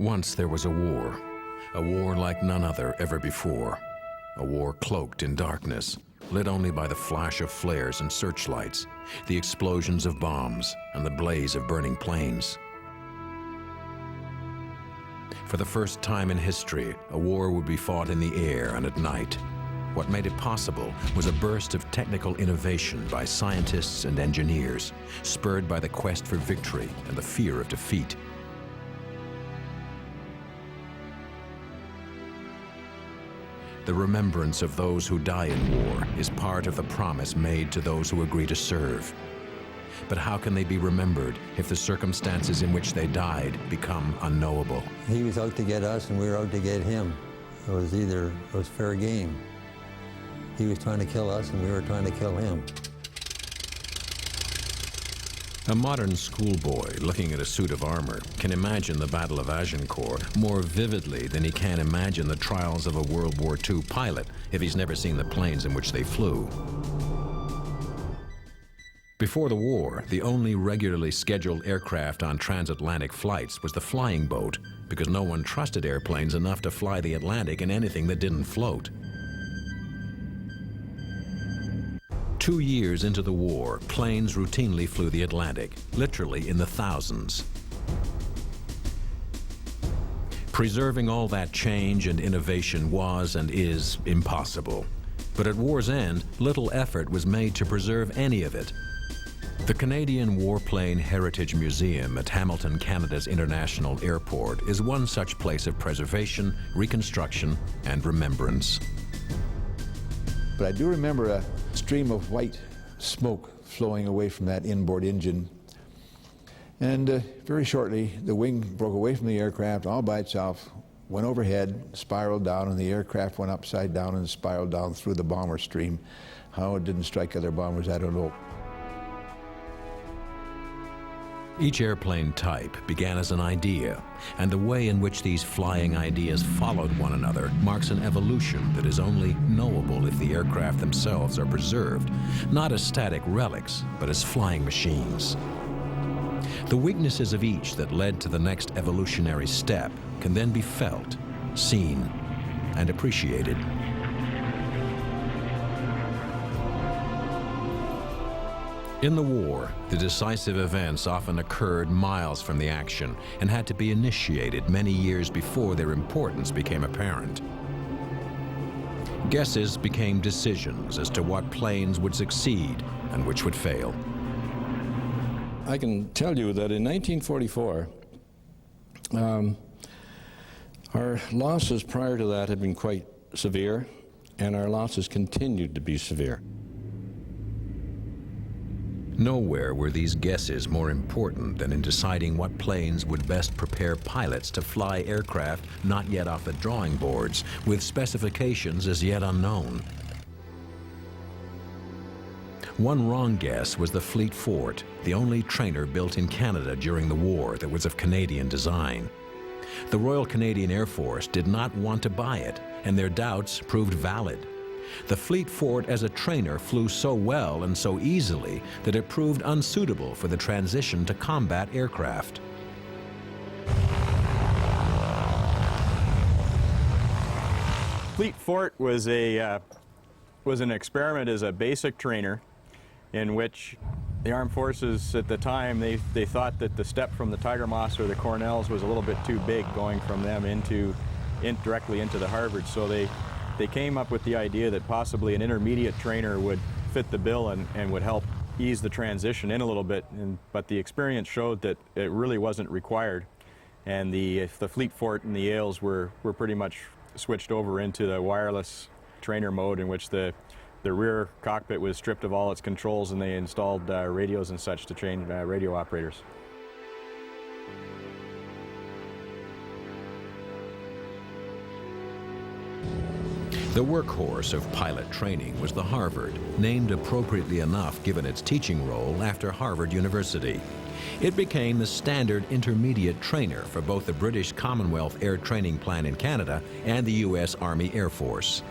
Once there was a war like none other ever before, a war cloaked in darkness, lit only by the flash of flares and searchlights, the explosions of bombs, and the blaze of burning planes. For the first time in history, a war would be fought in the air and at night. What made it possible was a burst of technical innovation by scientists and engineers, spurred by the quest for victory and the fear of defeat. The remembrance of those who die in war is part of the promise made to those who agree to serve. But how can they be remembered if the circumstances in which they died become unknowable? He was out to get us and we were out to get him. It was fair game. He was trying to kill us and we were trying to kill him. A modern schoolboy looking at a suit of armor can imagine the Battle of Agincourt more vividly than he can imagine the trials of a World War II pilot if he's never seen the planes in which they flew. Before the war, the only regularly scheduled aircraft on transatlantic flights was the flying boat, because no one trusted airplanes enough to fly the Atlantic in anything that didn't float. 2 years into the war, planes routinely flew the Atlantic, literally in the thousands. Preserving all that change and innovation was and is impossible. But at war's end, little effort was made to preserve any of it. The Canadian Warplane Heritage Museum at Hamilton, Canada's International Airport is one such place of preservation, reconstruction, and remembrance. But I do remember a stream of white smoke flowing away from that inboard engine. And very shortly, the wing broke away from the aircraft all by itself, went overhead, spiraled down, and the aircraft went upside down and spiraled down through the bomber stream. How it didn't strike other bombers, I don't know. Each airplane type began as an idea, and the way in which these flying ideas followed one another marks an evolution that is only knowable if the aircraft themselves are preserved, not as static relics, but as flying machines. The weaknesses of each that led to the next evolutionary step can then be felt, seen, and appreciated. In the war, the decisive events often occurred miles from the action and had to be initiated many years before their importance became apparent. Guesses became decisions as to what planes would succeed and which would fail. I can tell you that in 1944, our losses prior to that had been quite severe, and our losses continued to be severe. Nowhere were these guesses more important than in deciding what planes would best prepare pilots to fly aircraft not yet off the drawing boards, with specifications as yet unknown. One wrong guess was the Fleet Fort, the only trainer built in Canada during the war that was of Canadian design. The Royal Canadian Air Force did not want to buy it, and their doubts proved valid. The Fleet Fort as a trainer flew so well and so easily that it proved unsuitable for the transition to combat aircraft. Fleet Fort was an experiment as a basic trainer in which the armed forces at the time, they thought that the step from the Tiger Moss or the Cornells was a little bit too big going from them directly into the Harvard. So they came up with the idea that possibly an intermediate trainer would fit the bill and would help ease the transition in a little bit. But the experience showed that it really wasn't required. And the Fleet Fort and the Yales were pretty much switched over into the wireless trainer mode, in which the rear cockpit was stripped of all its controls, and they installed radios and such to train radio operators. The workhorse of pilot training was the Harvard, named appropriately enough given its teaching role after Harvard University. It became the standard intermediate trainer for both the British Commonwealth Air Training Plan in Canada and the U.S. Army Air Force.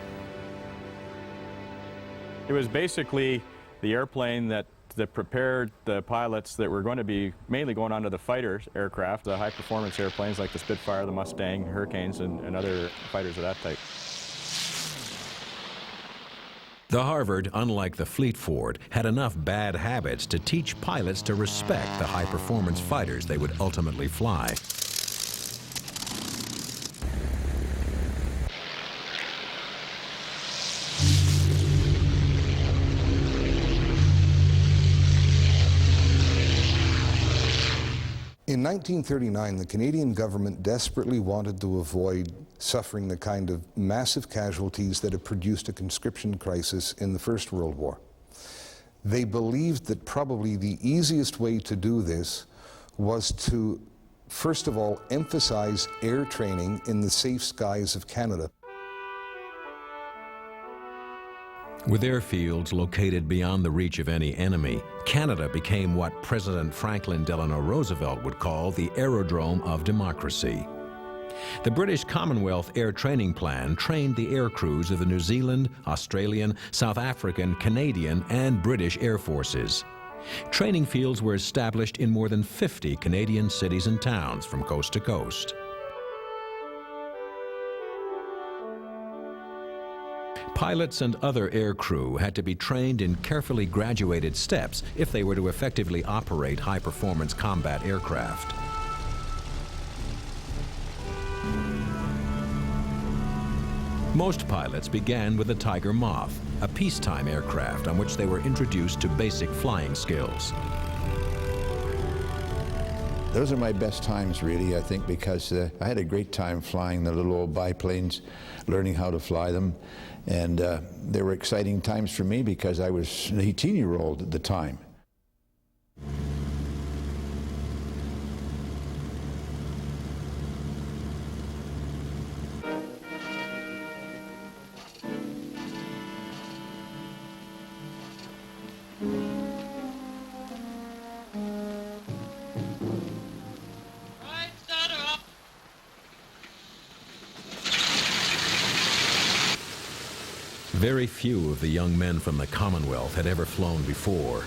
It was basically the airplane that that prepared the pilots that were going to be mainly going onto the fighter aircraft, the high-performance airplanes like the Spitfire, the Mustang, Hurricanes, and other fighters of that type. The Harvard, unlike the Fleet-Ford, had enough bad habits to teach pilots to respect the high-performance fighters they would ultimately fly. In 1939, the Canadian government desperately wanted to avoid suffering the kind of massive casualties that had produced a conscription crisis in the First World War. They believed that probably the easiest way to do this was to, first of all, emphasize air training in the safe skies of Canada. With airfields located beyond the reach of any enemy, Canada became what President Franklin Delano Roosevelt would call the aerodrome of democracy. The British Commonwealth Air Training Plan trained the air crews of the New Zealand, Australian, South African, Canadian, and British Air Forces. Training fields were established in more than 50 Canadian cities and towns from coast to coast. Pilots and other air crew had to be trained in carefully graduated steps if they were to effectively operate high-performance combat aircraft. Most pilots began with the Tiger Moth, a peacetime aircraft on which they were introduced to basic flying skills. Those are my best times, really, I think, because I had a great time flying the little old biplanes, learning how to fly them. And they were exciting times for me because I was an 18-year-old at the time. Very few of the young men from the Commonwealth had ever flown before.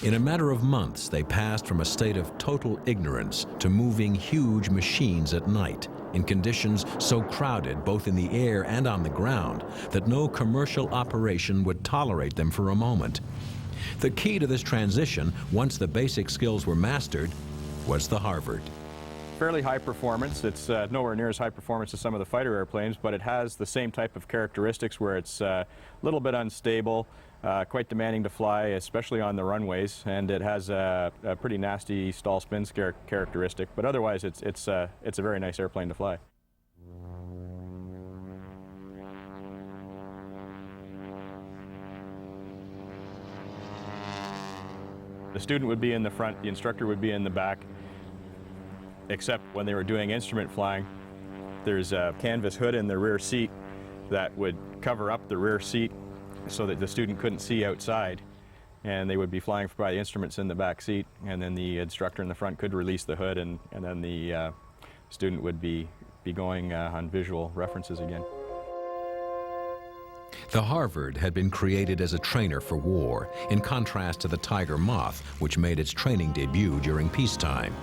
In a matter of months, they passed from a state of total ignorance to moving huge machines at night in conditions so crowded both in the air and on the ground that no commercial operation would tolerate them for a moment. The key to this transition, once the basic skills were mastered, was the Harvard. Fairly high performance. It's nowhere near as high performance as some of the fighter airplanes, but it has the same type of characteristics where it's a little bit unstable, quite demanding to fly, especially on the runways, and it has a pretty nasty stall spin characteristic, but otherwise it's a very nice airplane to fly. The student would be in the front, the instructor would be in the back, except when they were doing instrument flying, there's a canvas hood in the rear seat that would cover up the rear seat so that the student couldn't see outside, and they would be flying by the instruments in the back seat, and then the instructor in the front could release the hood, and then the student would be going on visual references again. The Harvard had been created as a trainer for war, in contrast to the Tiger Moth, which made its training debut during peacetime.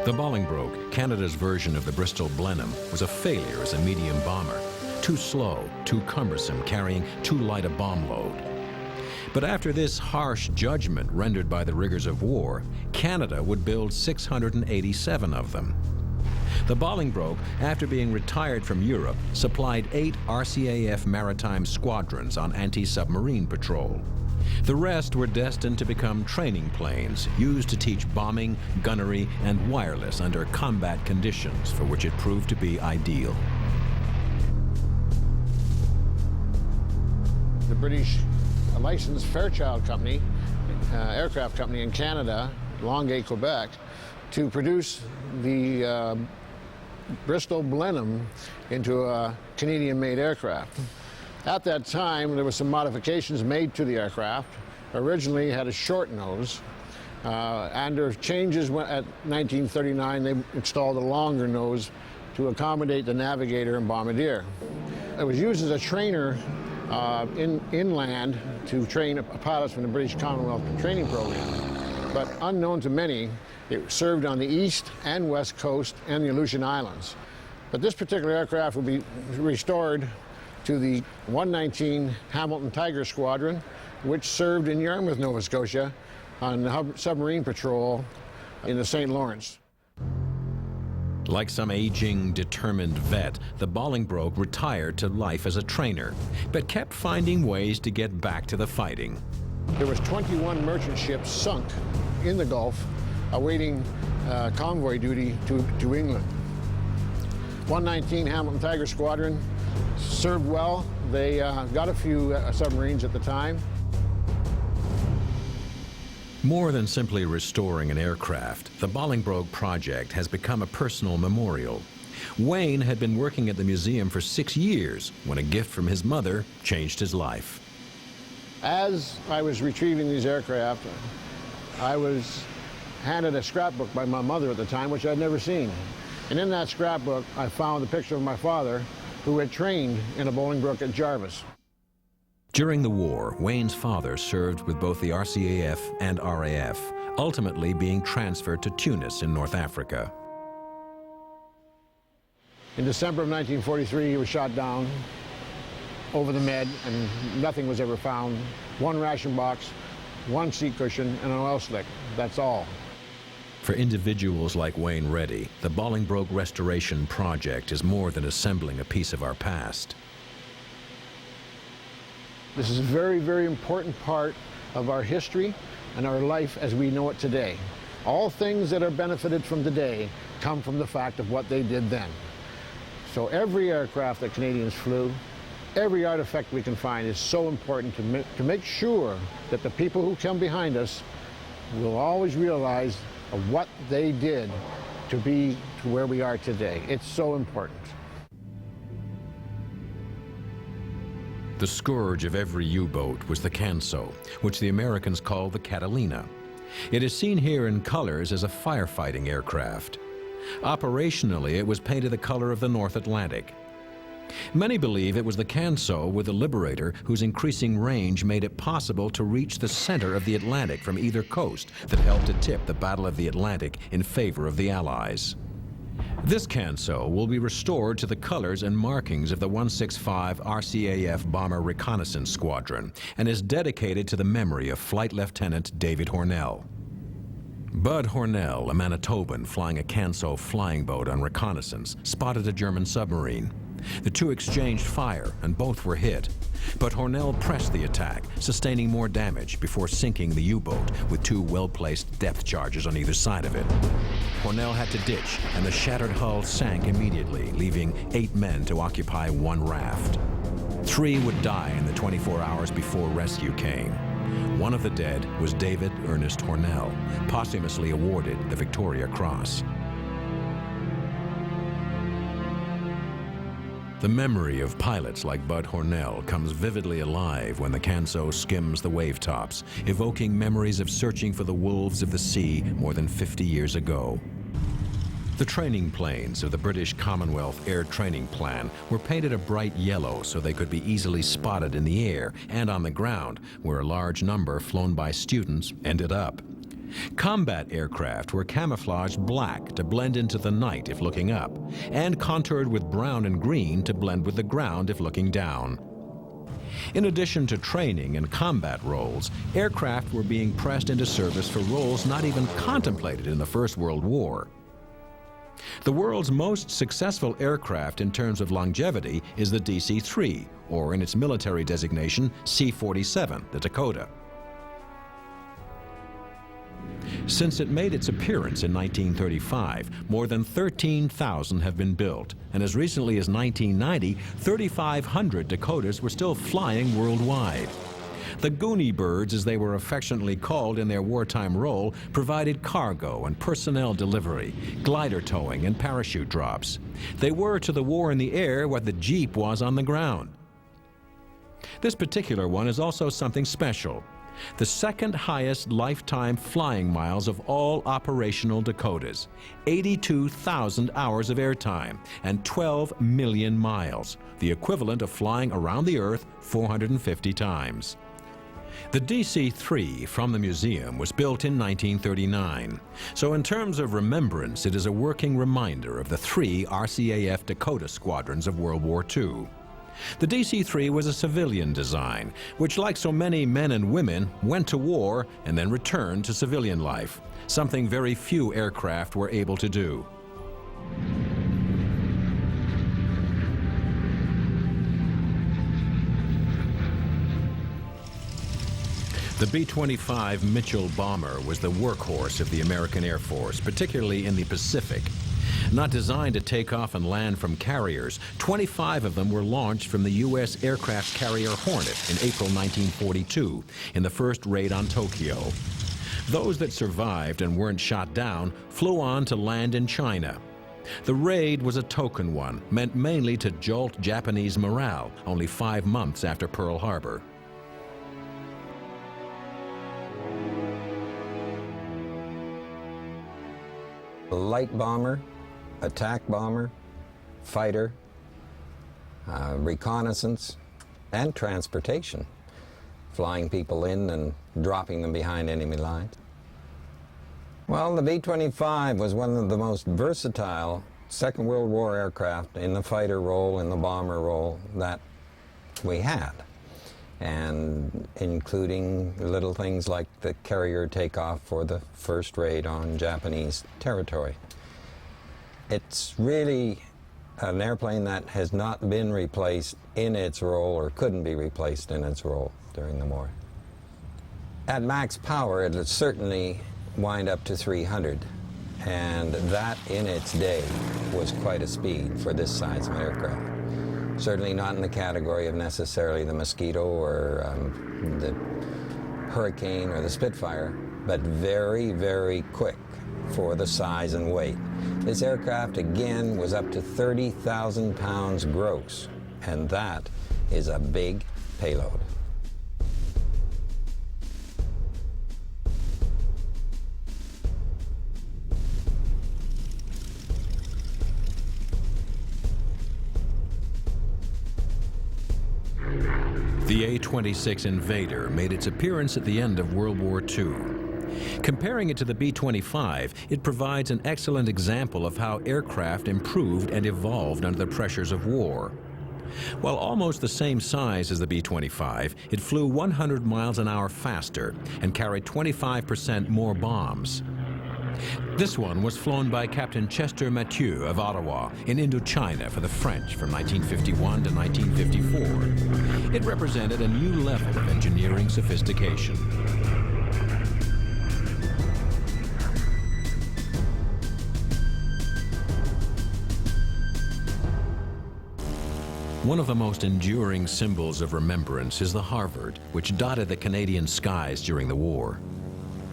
The Bolingbroke, Canada's version of the Bristol Blenheim, was a failure as a medium bomber. Too slow, too cumbersome, carrying too light a bomb load. But after this harsh judgment rendered by the rigors of war, Canada would build 687 of them. The Bolingbroke, after being retired from Europe, supplied 8 RCAF maritime squadrons on anti-submarine patrol. The rest were destined to become training planes, used to teach bombing, gunnery, and wireless under combat conditions, for which it proved to be ideal. The British licensed Fairchild Company, aircraft company in Canada, Longueuil, Quebec, to produce the Bristol Blenheim into a Canadian-made aircraft. At that time, there were some modifications made to the aircraft. Originally, it had a short nose. Under changes at 1939, they installed a longer nose to accommodate the navigator and bombardier. It was used as a trainer inland to train pilots from the British Commonwealth training program. But unknown to many, it served on the east and west coast and the Aleutian Islands. But this particular aircraft will be restored to the 119 Hamilton Tiger Squadron, which served in Yarmouth, Nova Scotia, on submarine patrol in the St. Lawrence. Like some aging, determined vet, the Bolingbroke retired to life as a trainer, but kept finding ways to get back to the fighting. There was 21 merchant ships sunk in the Gulf, awaiting convoy duty to England. 119 Hamilton Tiger Squadron served well. They got a few submarines at the time. More than simply restoring an aircraft, the Bolingbroke project has become a personal memorial. Wayne had been working at the museum for 6 years when a gift from his mother changed his life. As I was retrieving these aircraft, I was handed a scrapbook by my mother at the time, which I'd never seen. And in that scrapbook, I found a picture of my father, who had trained in a Bolingbroke at Jarvis. During the war, Wayne's father served with both the RCAF and RAF, ultimately being transferred to Tunis in North Africa. In December of 1943, he was shot down over the Med, and nothing was ever found. One ration box, one seat cushion, and an oil slick. That's all. For individuals like Wayne Reddy, the Bolingbroke Restoration Project is more than assembling a piece of our past. This is a very, very important part of our history and our life as we know it today. All things that are benefited from today come from the fact of what they did then. So every aircraft that Canadians flew, every artifact we can find is so important to make sure that the people who come behind us will always realize of what they did to be to where we are today. It's so important. The scourge of every U-boat was the Canso, which the Americans called the Catalina. It is seen here in colors as a firefighting aircraft. Operationally, it was painted the color of the North Atlantic. Many believe it was the Canso with the Liberator whose increasing range made it possible to reach the center of the Atlantic from either coast that helped to tip the Battle of the Atlantic in favor of the Allies. This Canso will be restored to the colors and markings of the 165 RCAF Bomber Reconnaissance Squadron and is dedicated to the memory of Flight Lieutenant David Hornell. Bud Hornell, a Manitoban flying a Canso flying boat on reconnaissance, spotted a German submarine. The two exchanged fire and both were hit, but Hornell pressed the attack, sustaining more damage before sinking the U-boat with two well-placed depth charges on either side of it. Hornell had to ditch, and the shattered hull sank immediately, leaving 8 men to occupy one raft. 3 would die in the 24 hours before rescue came. One of the dead was David Ernest Hornell, posthumously awarded the Victoria Cross. The memory of pilots like Bud Hornell comes vividly alive when the Canso skims the wave tops, evoking memories of searching for the wolves of the sea more than 50 years ago. The training planes of the British Commonwealth Air Training Plan were painted a bright yellow so they could be easily spotted in the air and on the ground, where a large number flown by students ended up. Combat aircraft were camouflaged black to blend into the night if looking up, and contoured with brown and green to blend with the ground if looking down. In addition to training and combat roles, aircraft were being pressed into service for roles not even contemplated in the First World War. The world's most successful aircraft in terms of longevity is the DC-3, or in its military designation, C-47, the Dakota. Since it made its appearance in 1935, more than 13,000 have been built, and as recently as 1990, 3,500 Dakotas were still flying worldwide. The Goonie Birds, as they were affectionately called in their wartime role, provided cargo and personnel delivery, glider towing, and parachute drops. They were to the war in the air what the Jeep was on the ground. This particular one is also something special. the second highest lifetime flying miles of all operational Dakotas, 82,000 hours of airtime, and 12 million miles, the equivalent of flying around the Earth 450 times. The DC-3 from the museum was built in 1939, so in terms of remembrance, it is a working reminder of the 3 RCAF Dakota squadrons of World War II. The DC-3 was a civilian design, which, like so many men and women, went to war and then returned to civilian life, something very few aircraft were able to do. The B-25 Mitchell bomber was the workhorse of the American Air Force, particularly in the Pacific. Not designed to take off and land from carriers, 25 of them were launched from the U.S. aircraft carrier Hornet in April 1942 in the first raid on Tokyo. Those that survived and weren't shot down flew on to land in China. The raid was a token one, meant mainly to jolt Japanese morale only 5 months after Pearl Harbor. Light bomber, attack bomber, fighter, reconnaissance, and transportation, flying people in and dropping them behind enemy lines. Well, the B-25 was one of the most versatile Second World War aircraft in the fighter role, in the bomber role that we had, and including little things like the carrier takeoff for the first raid on Japanese territory. It's really an airplane that has not been replaced in its role, or couldn't be replaced in its role during the war. At max power, it would certainly wind up to 300, and that in its day was quite a speed for this size of aircraft. Certainly not in the category of necessarily the Mosquito or the Hurricane or the Spitfire, but very, very quick for the size and weight. This aircraft, again, was up to 30,000 pounds gross, and that is a big payload. The A-26 Invader made its appearance at the end of World War II. Comparing it to the B-25, it provides an excellent example of how aircraft improved and evolved under the pressures of war. While almost the same size as the B-25, it flew 100 miles an hour faster and carried 25% more bombs. This one was flown by Captain Chester Mathieu of Ottawa in Indochina for the French from 1951 to 1954. It represented a new level of engineering sophistication. One of the most enduring symbols of remembrance is the Harvard, which dotted the Canadian skies during the war.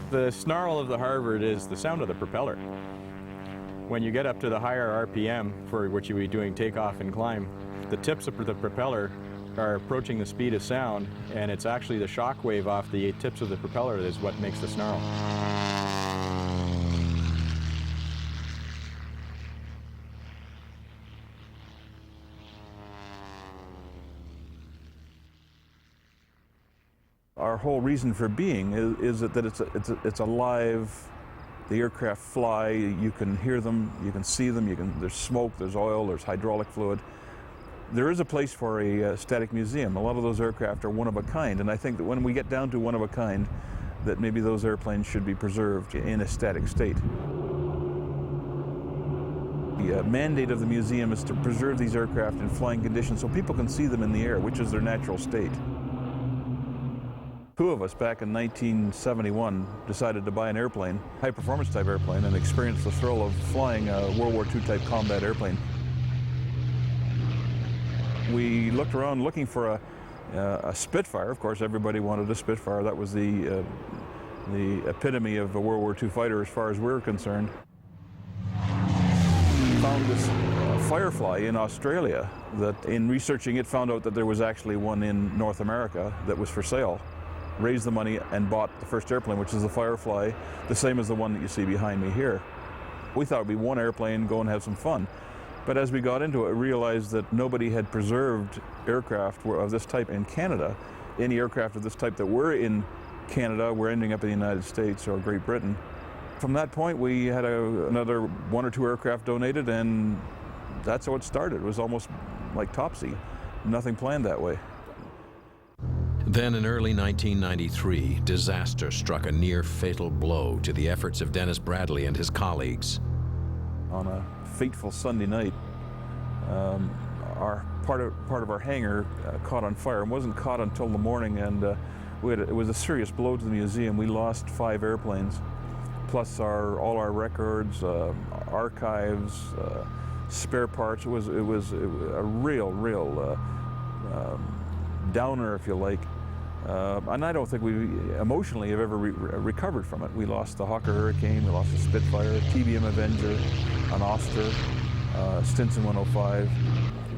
The snarl of the Harvard is the sound of the propeller. When you get up to the higher RPM for which you'll be doing takeoff and climb, the tips of the propeller are approaching the speed of sound, and it's actually the shock wave off the tips of the propeller that is what makes the snarl. Our whole reason for being is that it's alive. The aircraft fly, you can hear them, you can see them, there's smoke, there's oil, there's hydraulic fluid. There is a place for a static museum. A lot of those aircraft are one of a kind, and I think that when we get down to one of a kind, that maybe those airplanes should be preserved in a static state. The mandate of the museum is to preserve these aircraft in flying conditions so people can see them in the air, which is their natural state. Two of us back in 1971 decided to buy an airplane, high-performance type airplane, and experience the thrill of flying a World War II type combat airplane. We looked around looking for a Spitfire. Of course, everybody wanted a Spitfire. That was the epitome of a World War II fighter as far as we're concerned. We found this Firefly in Australia that, in researching it, found out that there was actually one in North America that was for sale. raised the money and bought the first airplane, which is the Firefly, the same as the one that you see behind me here. We thought it would be one airplane, go and have some fun. But as we got into it, we realized that nobody had preserved aircraft of this type in Canada. Any aircraft of this type that were in Canada were ending up in the United States or Great Britain. From that point, we had another 1 or 2 aircraft donated, and that's how it started. It was almost like Topsy. Nothing planned that way. Then in early 1993, disaster struck a near-fatal blow to the efforts of Dennis Bradley and his colleagues. On a fateful Sunday night, part of our hangar caught on fire. It wasn't caught until the morning, and it was a serious blow to the museum. We lost 5 airplanes, plus all our records, archives, spare parts. It was a real downer, if you like. And I don't think we emotionally have ever recovered from it. We lost the Hawker Hurricane, we lost the Spitfire, TBM Avenger, an Oster, Stinson 105.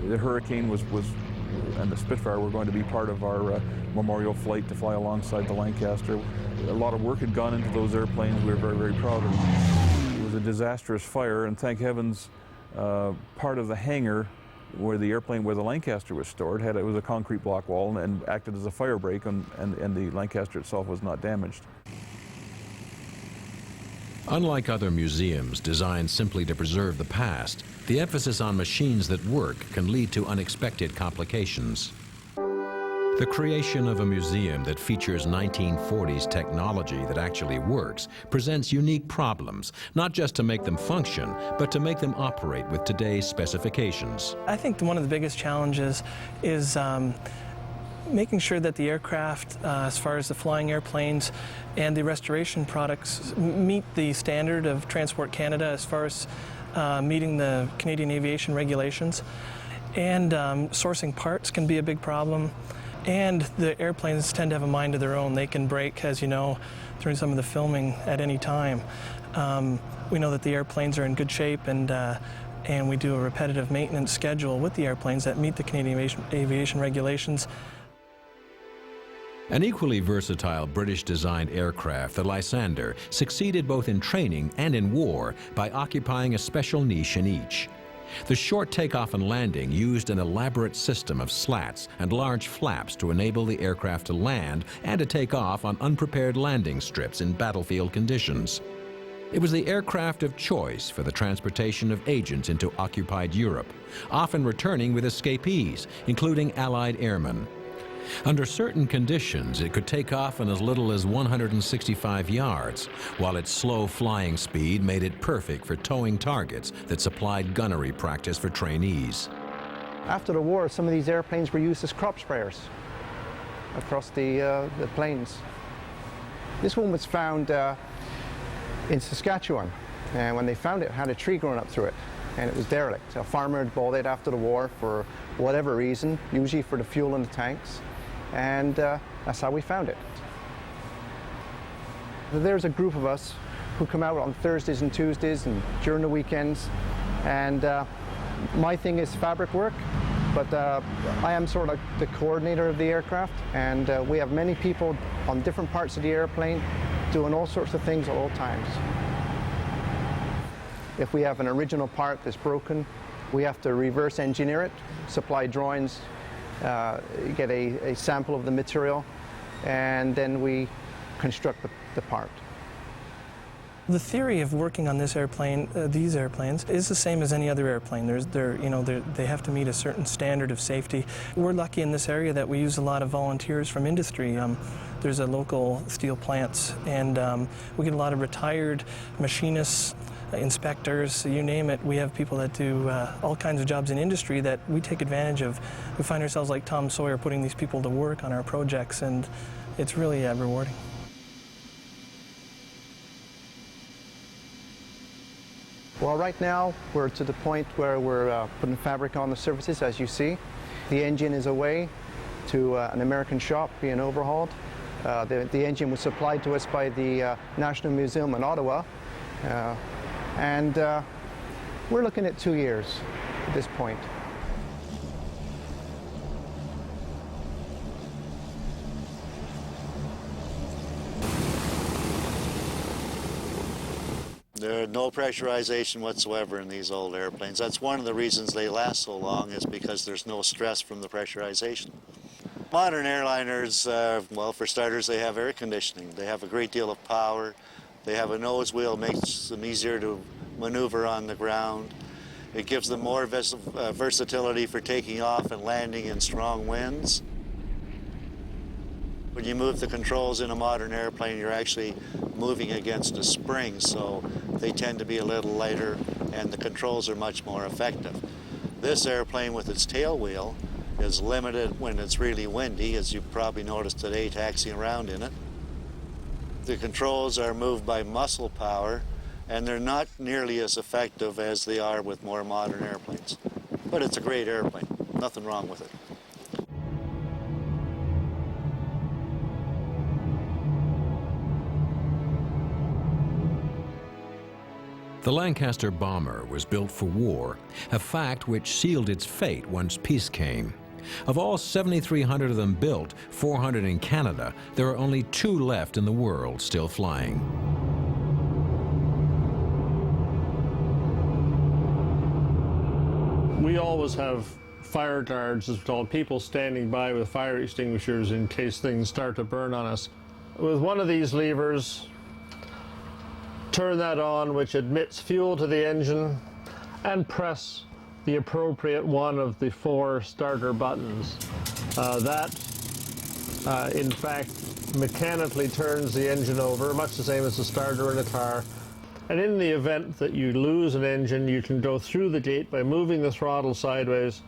The Hurricane and the Spitfire were going to be part of our memorial flight to fly alongside the Lancaster. A lot of work had gone into those airplanes. We were very, very proud of them. It was a disastrous fire, and thank heavens, part of the hangar where the Lancaster was stored it was a concrete block wall and acted as a fire break, and the Lancaster itself was not damaged. Unlike other museums designed simply to preserve the past, the emphasis on machines that work can lead to unexpected complications. The creation of a museum that features 1940s technology that actually works presents unique problems, not just to make them function, but to make them operate with today's specifications. I think one of the biggest challenges is making sure that the aircraft, as far as the flying airplanes and the restoration products, meet the standard of Transport Canada as far as meeting the Canadian aviation regulations. And sourcing parts can be a big problem. And the airplanes tend to have a mind of their own. They can break, as you know, during some of the filming at any time. We know that the airplanes are in good shape, and we do a repetitive maintenance schedule with the airplanes that meet the Canadian aviation regulations. An equally versatile British-designed aircraft, the Lysander, succeeded both in training and in war by occupying a special niche in each. The short takeoff and landing used an elaborate system of slats and large flaps to enable the aircraft to land and to take off on unprepared landing strips in battlefield conditions. It was the aircraft of choice for the transportation of agents into occupied Europe, often returning with escapees, including Allied airmen. Under certain conditions, it could take off in as little as 165 yards, while its slow flying speed made it perfect for towing targets that supplied gunnery practice for trainees. After the war, some of these airplanes were used as crop sprayers across the plains. This one was found in Saskatchewan, and when they found it, it had a tree growing up through it, and it was derelict. A farmer had bought it after the war for whatever reason, usually for the fuel in the tanks. And that's how we found it. There's a group of us who come out on Thursdays and Tuesdays and during the weekends, and my thing is fabric work, but I am sort of the coordinator of the aircraft, and we have many people on different parts of the airplane doing all sorts of things at all times. If we have an original part that's broken, we have to reverse engineer it, supply drawings, get a sample of the material, and then we construct the part. The theory of working on this airplane, these airplanes, is the same as any other airplane. They have to meet a certain standard of safety. We're lucky in this area that we use a lot of volunteers from industry. There's a local steel plants, and we get a lot of retired machinists, inspectors, you name it. We have people that do all kinds of jobs in industry that we take advantage of. We find ourselves like Tom Sawyer putting these people to work on our projects, and it's really rewarding. Well, right now we're to the point where we're putting fabric on the surfaces, as you see. The engine is away to an American shop being overhauled. The engine was supplied to us by the National Museum in Ottawa. And we're looking at 2 years at this point. There's no pressurization whatsoever in these old airplanes. That's one of the reasons they last so long, is because there's no stress from the pressurization. Modern airliners, well, for starters, they have air conditioning. They have a great deal of power. They have a nose wheel, makes them easier to maneuver on the ground. It gives them more versatility for taking off and landing in strong winds. When you move the controls in a modern airplane, you're actually moving against a spring, so they tend to be a little lighter and the controls are much more effective. This airplane with its tail wheel is limited when it's really windy, as you probably noticed today taxiing around in it. The controls are moved by muscle power, and they're not nearly as effective as they are with more modern airplanes. But it's a great airplane, nothing wrong with it. The Lancaster bomber was built for war, a fact which sealed its fate once peace came. Of all 7,300 of them built, 400 in Canada, there are only 2 left in the world still flying. We always have fire guards, as called, people standing by with fire extinguishers in case things start to burn on us. With one of these levers, turn that on, which admits fuel to the engine, and press the appropriate one of the 4 starter buttons. In fact, mechanically turns the engine over, much the same as a starter in a car. And in the event that you lose an engine, you can go through the gate by moving the throttle sideways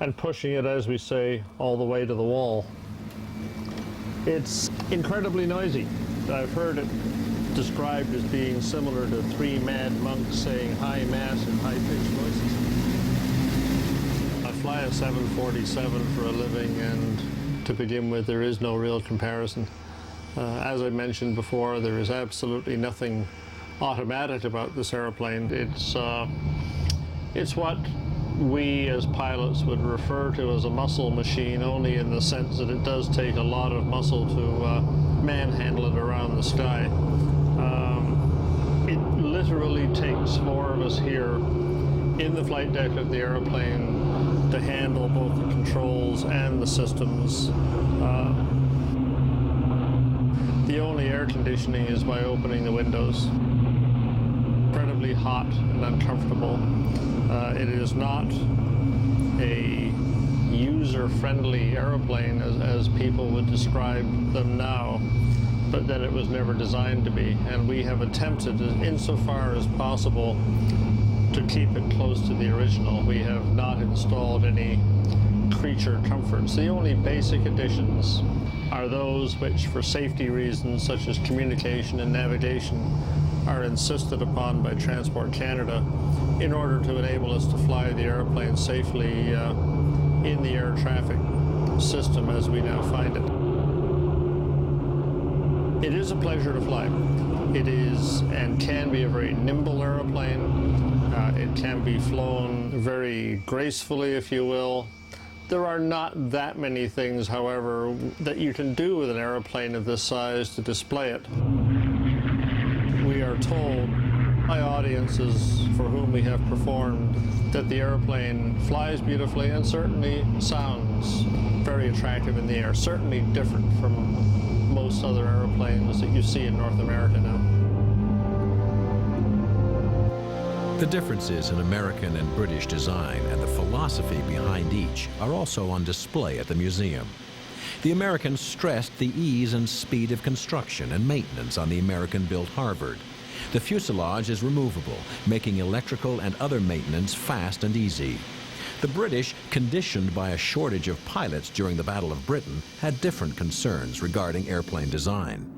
and pushing it, as we say, all the way to the wall. It's incredibly noisy. I've heard it described as being similar to 3 mad monks saying high mass and high-pitched voices. I fly a 747 for a living, and to begin with, there is no real comparison. As I mentioned before, there is absolutely nothing automatic about this airplane. It's what we as pilots would refer to as a muscle machine, only in the sense that it does take a lot of muscle to manhandle it around the sky. It literally takes 4 of us here in the flight deck of the airplane to handle both the controls and the systems. The only air conditioning is by opening the windows. Incredibly hot and uncomfortable. It is not a user-friendly airplane as people would describe them now, but then it was never designed to be. And we have attempted, insofar as possible, to keep it close to the original. We have not installed any creature comforts. The only basic additions are those which, for safety reasons such as communication and navigation, are insisted upon by Transport Canada in order to enable us to fly the airplane safely in the air traffic system as we now find it. It is a pleasure to fly. It is and can be a very nimble airplane. It can be flown very gracefully, if you will. There are not that many things, however, that you can do with an airplane of this size to display it. We are told by audiences for whom we have performed that the airplane flies beautifully and certainly sounds very attractive in the air, certainly different from most other airplanes that you see in North America now. The differences in American and British design and the philosophy behind each are also on display at the museum. The Americans stressed the ease and speed of construction and maintenance on the American-built Harvard. The fuselage is removable, making electrical and other maintenance fast and easy. The British, conditioned by a shortage of pilots during the Battle of Britain, had different concerns regarding airplane design.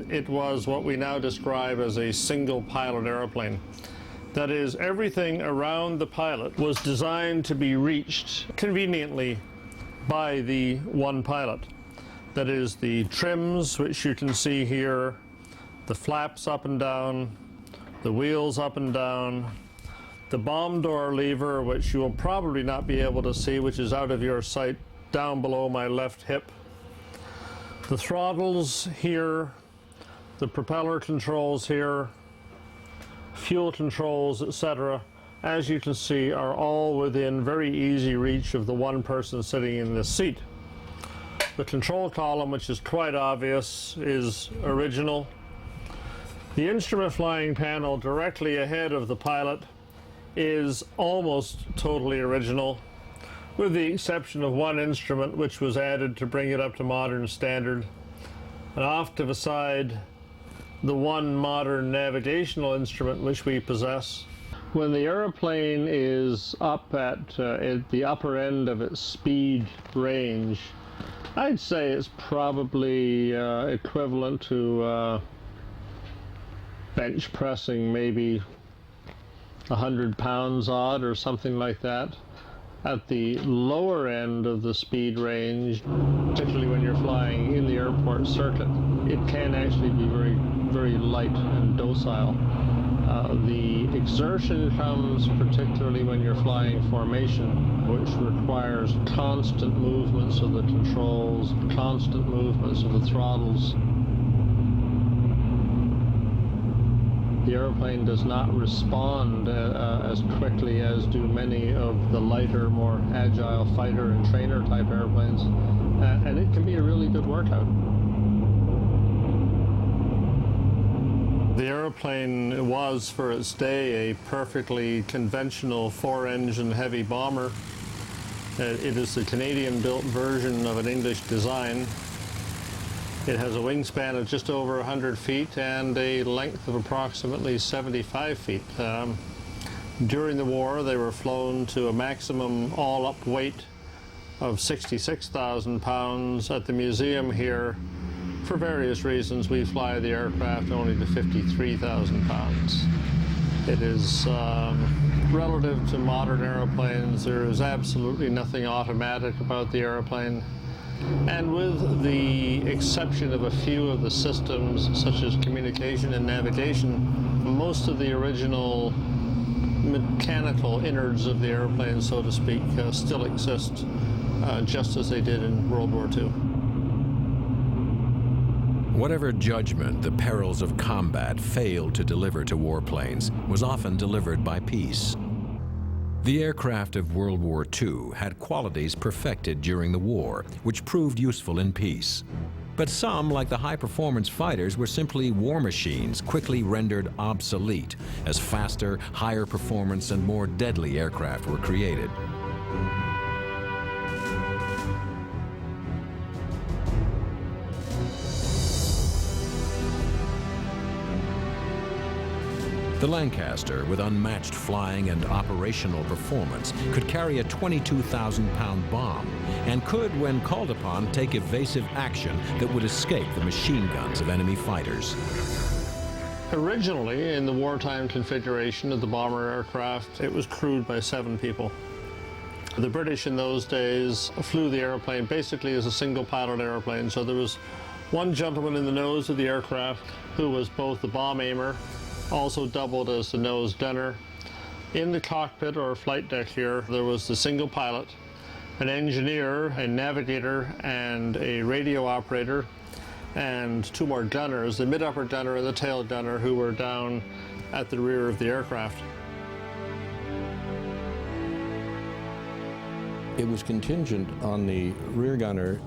It was what we now describe as a single-pilot airplane. That is, everything around the pilot was designed to be reached conveniently by the one pilot. That is, the trims, which you can see here, the flaps up and down, the wheels up and down, the bomb door lever, which you will probably not be able to see, which is out of your sight down below my left hip, the throttles here, The propeller controls here, fuel controls, etc., as you can see, are all within very easy reach of the one person sitting in this seat. The control column, which is quite obvious, is original. The instrument flying panel directly ahead of the pilot is almost totally original, with the exception of one instrument which was added to bring it up to modern standard. And off to the side, the one modern navigational instrument which we possess. When the airplane is up at the upper end of its speed range, I'd say it's probably equivalent to bench pressing maybe 100 pounds odd or something like that. At the lower end of the speed range, particularly when you're flying in the airport circuit, it can actually be very, very light and docile. The exertion comes particularly when you're flying formation, which requires constant movements of the controls, constant movements of the throttles. The airplane does not respond as quickly as do many of the lighter, more agile fighter and trainer type airplanes, and it can be a really good workout. The airplane was, for its day, a perfectly conventional four-engine heavy bomber. It is the Canadian-built version of an English design. It has a wingspan of just over 100 feet and a length of approximately 75 feet. During the war, they were flown to a maximum all-up weight of 66,000 pounds. At the museum here, for various reasons, we fly the aircraft only to 53,000 pounds. It is relative to modern airplanes, there is absolutely nothing automatic about the airplane. And with the exception of a few of the systems, such as communication and navigation, most of the original mechanical innards of the airplane, so to speak, still exist just as they did in World War II. Whatever judgment the perils of combat failed to deliver to warplanes was often delivered by peace. The aircraft of World War II had qualities perfected during the war, which proved useful in peace. But some, like the high-performance fighters, were simply war machines quickly rendered obsolete as faster, higher performance, and more deadly aircraft were created. The Lancaster, with unmatched flying and operational performance, could carry a 22,000-pound bomb and could, when called upon, take evasive action that would escape the machine guns of enemy fighters. Originally, in the wartime configuration of the bomber aircraft, it was crewed by 7 people. The British in those days flew the airplane basically as a single-pilot airplane, so there was one gentleman in the nose of the aircraft who was both the bomb aimer, also doubled as the nose gunner. In the cockpit or flight deck here, there was the single pilot, an engineer, a navigator, and a radio operator, and 2 more gunners, the mid-upper gunner and the tail gunner, who were down at the rear of the aircraft. It was contingent on the rear gunner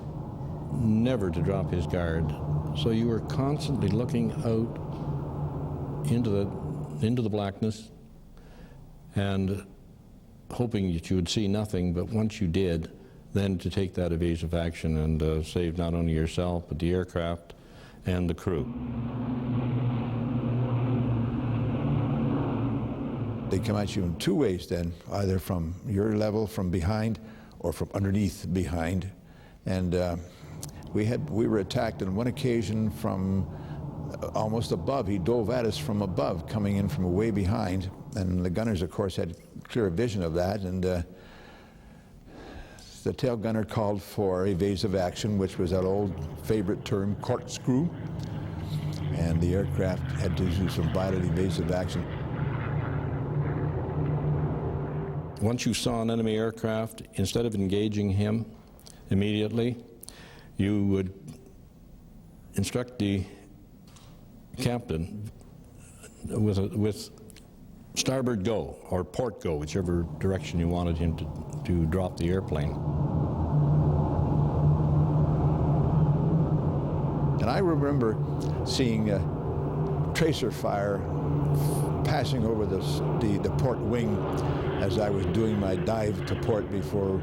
never to drop his guard, so you were constantly looking out into the blackness and hoping that you would see nothing, but once you did, then to take that evasive action and save not only yourself, but the aircraft and the crew. They come at you in 2 ways then, either from your level, from behind, or from underneath behind. And we were attacked on one occasion from almost above. He dove at us from above, coming in from way behind, and the gunners, of course, had clear vision of that, and the tail gunner called for evasive action, which was that old favorite term, corkscrew, and the aircraft had to do some violent evasive action. Once you saw an enemy aircraft, instead of engaging him immediately, you would instruct the captain with starboard go or port go, whichever direction you wanted him to drop the airplane. And I remember seeing tracer fire passing over the port wing as I was doing my dive to port before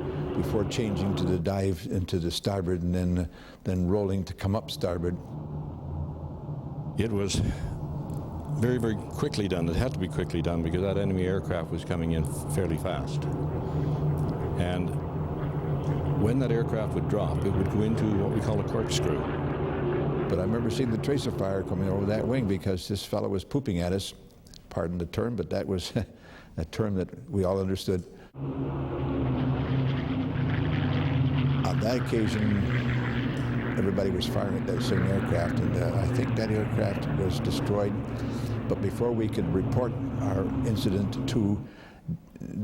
changing to the dive into the starboard and then rolling to come up starboard. It was very, very quickly done. It had to be quickly done because that enemy aircraft was coming in fairly fast. And when that aircraft would drop, it would go into what we call a corkscrew. But I remember seeing the tracer fire coming over that wing because this fellow was pooping at us. Pardon the term, but that was a term that we all understood. On that occasion, everybody was firing at that same aircraft, and I think that aircraft was destroyed. But before we could report our incident to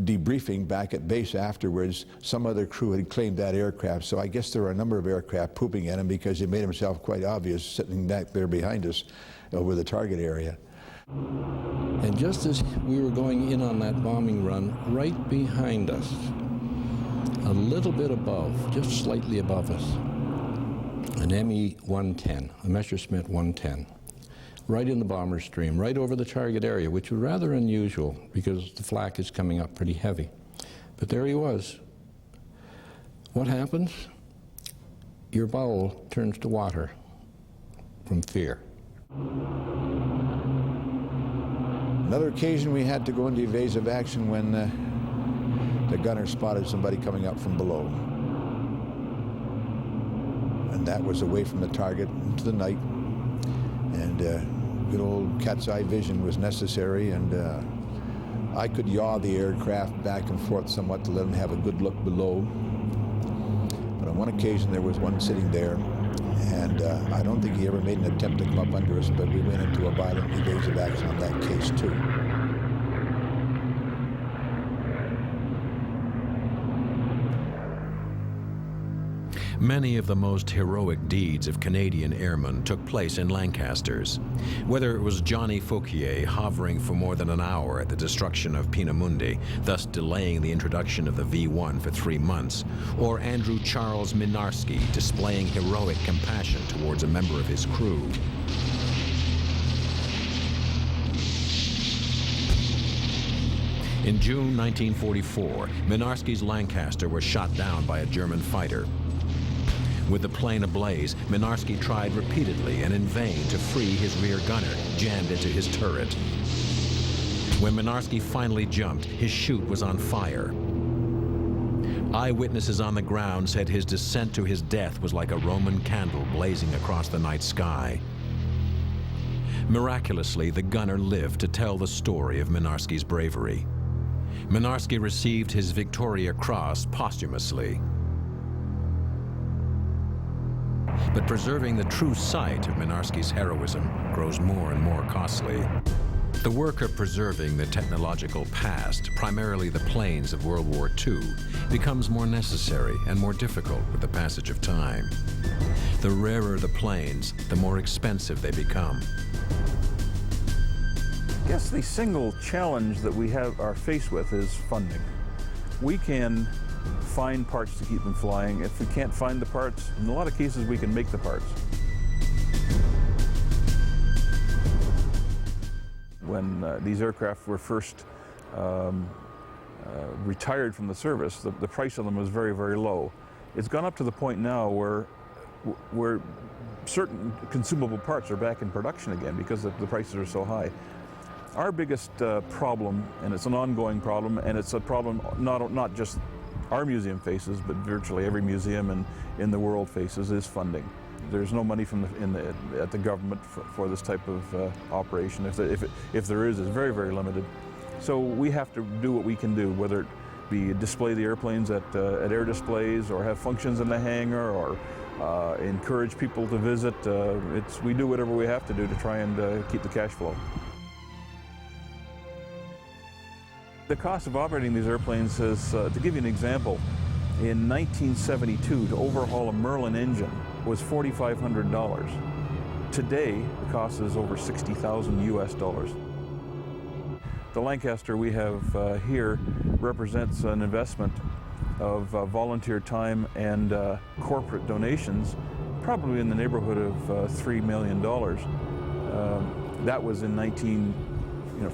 debriefing back at base afterwards, some other crew had claimed that aircraft. So I guess there were a number of aircraft pooping at him because he made himself quite obvious sitting back there behind us over the target area. And just as we were going in on that bombing run, right behind us, a little bit above, just slightly above us, an ME-110, a Messerschmitt 110, right in the bomber stream, right over the target area, which was rather unusual because the flak is coming up pretty heavy. But there he was. What happens? Your bowel turns to water from fear. Another occasion we had to go into evasive action when the gunner spotted somebody coming up from below. And that was away from the target into the night. And good old cat's eye vision was necessary, and I could yaw the aircraft back and forth somewhat to let him have a good look below. But on one occasion there was one sitting there, and I don't think he ever made an attempt to come up under us, but we went into a violent evasive action on that case too. Many of the most heroic deeds of Canadian airmen took place in Lancasters. Whether it was Johnny Fauquier hovering for more than an hour at the destruction of Peenemünde, thus delaying the introduction of the V-1 for 3 months, or Andrew Charles Minarski displaying heroic compassion towards a member of his crew. In June 1944, Minarski's Lancaster was shot down by a German fighter. With the plane ablaze, Minarski tried repeatedly and in vain to free his rear gunner, jammed into his turret. When Minarski finally jumped, his chute was on fire. Eyewitnesses on the ground said his descent to his death was like a Roman candle blazing across the night sky. Miraculously, the gunner lived to tell the story of Minarski's bravery. Minarski received his Victoria Cross posthumously. But preserving the true site of Minarski's heroism grows more and more costly. The work of preserving the technological past, primarily the planes of World War II, becomes more necessary and more difficult with the passage of time. The rarer the planes, the more expensive they become. I guess the single challenge that we are faced with is funding. We can find parts to keep them flying. If we can't find the parts, in a lot of cases we can make the parts. When these aircraft were first retired from the service, the price of them was very, very low. It's gone up to the point now where certain consumable parts are back in production again because the prices are so high. Our biggest problem, and it's an ongoing problem, and it's a problem not just our museum faces, but virtually every museum in the world faces, is funding. There's no money at the government for this type of operation. If there is, it's very, very limited. So we have to do what we can do, whether it be display the airplanes at air displays, or have functions in the hangar, or encourage people to visit. We do whatever we have to do to try and keep the cash flow. The cost of operating these airplanes is, to give you an example, in 1972 to overhaul a Merlin engine was $4,500. Today, the cost is over $60,000 US. The Lancaster we have here represents an investment of volunteer time and corporate donations, probably in the neighborhood of $3 million. That was in from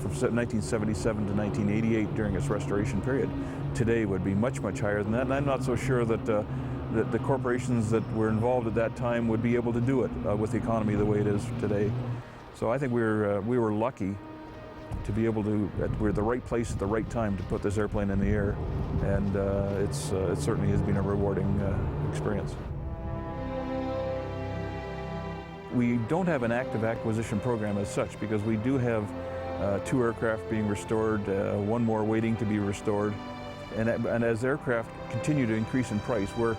1977 to 1988 during its restoration period. Today would be much, much higher than that, and I'm not so sure that the corporations that were involved at that time would be able to do it with the economy the way it is today. So I think we were lucky to be able to, we're at the right place at the right time to put this airplane in the air, and it certainly has been a rewarding experience. We don't have an active acquisition program as such, because we do have 2 aircraft being restored, 1 more waiting to be restored, and as aircraft continue to increase in price, where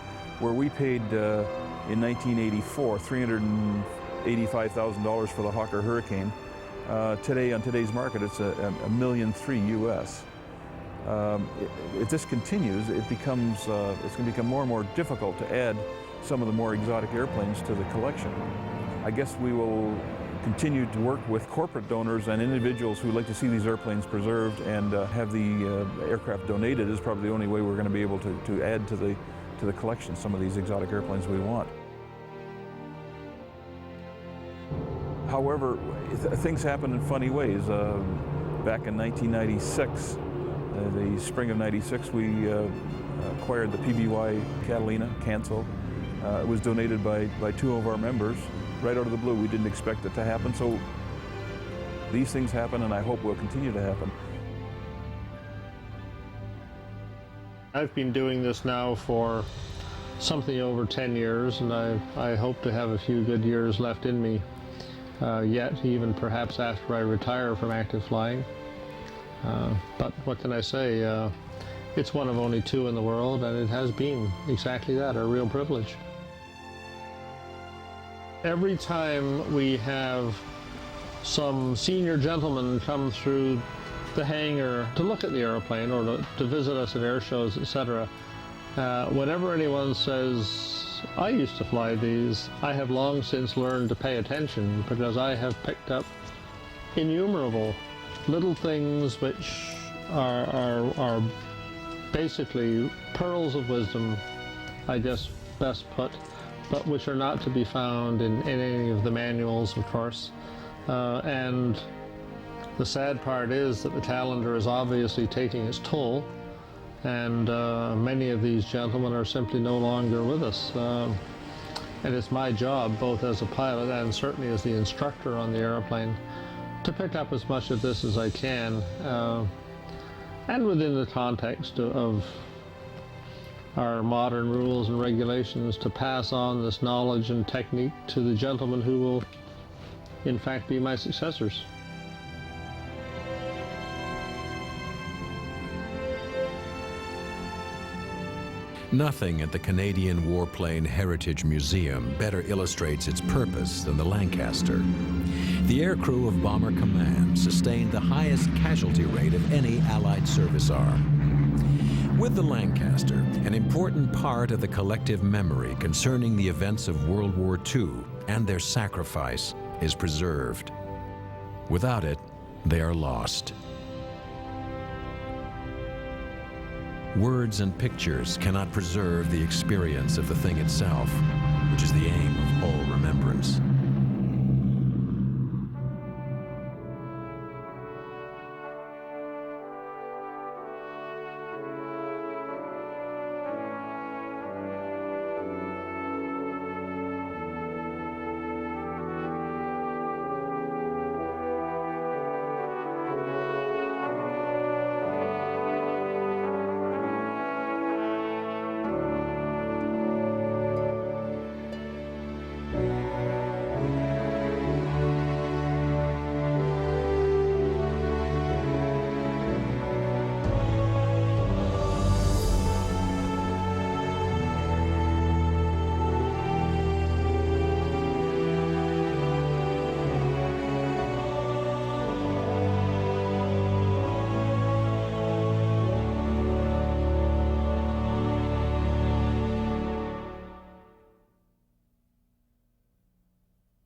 we paid in 1984 $385,000 for the Hawker Hurricane, today on today's market it's $1.3 million US. If this continues, it's going to become more and more difficult to add some of the more exotic airplanes to the collection. I guess we will continue to work with corporate donors and individuals who like to see these airplanes preserved, and have the aircraft donated is probably the only way we're going to be able to add to the collection some of these exotic airplanes we want. However, things happen in funny ways. Back in 1996, the spring of '96, we acquired the PBY Catalina, Cancel. It was donated by 2 of our members. Right out of the blue, we didn't expect it to happen, so these things happen, and I hope will continue to happen. I've been doing this now for something over 10 years, and I hope to have a few good years left in me yet, even perhaps after I retire from active flying. But what can I say? It's one of only 2 in the world, and it has been exactly that, a real privilege. Every time we have some senior gentleman come through the hangar to look at the airplane or to visit us at air shows, etc., whenever anyone says, "I used to fly these," I have long since learned to pay attention, because I have picked up innumerable little things which are basically pearls of wisdom, I guess best put, but which are not to be found in any of the manuals, of course. And the sad part is that the calendar is obviously taking its toll, and many of these gentlemen are simply no longer with us. And it's my job, both as a pilot and certainly as the instructor on the airplane, to pick up as much of this as I can, and within the context of our modern rules and regulations, to pass on this knowledge and technique to the gentlemen who will in fact be my successors. Nothing at the Canadian Warplane Heritage Museum better illustrates its purpose than the Lancaster. The aircrew of Bomber Command sustained the highest casualty rate of any Allied service arm. With the Lancaster, an important part of the collective memory concerning the events of World War II and their sacrifice is preserved. Without it, they are lost. Words and pictures cannot preserve the experience of the thing itself, which is the aim of all remembrance.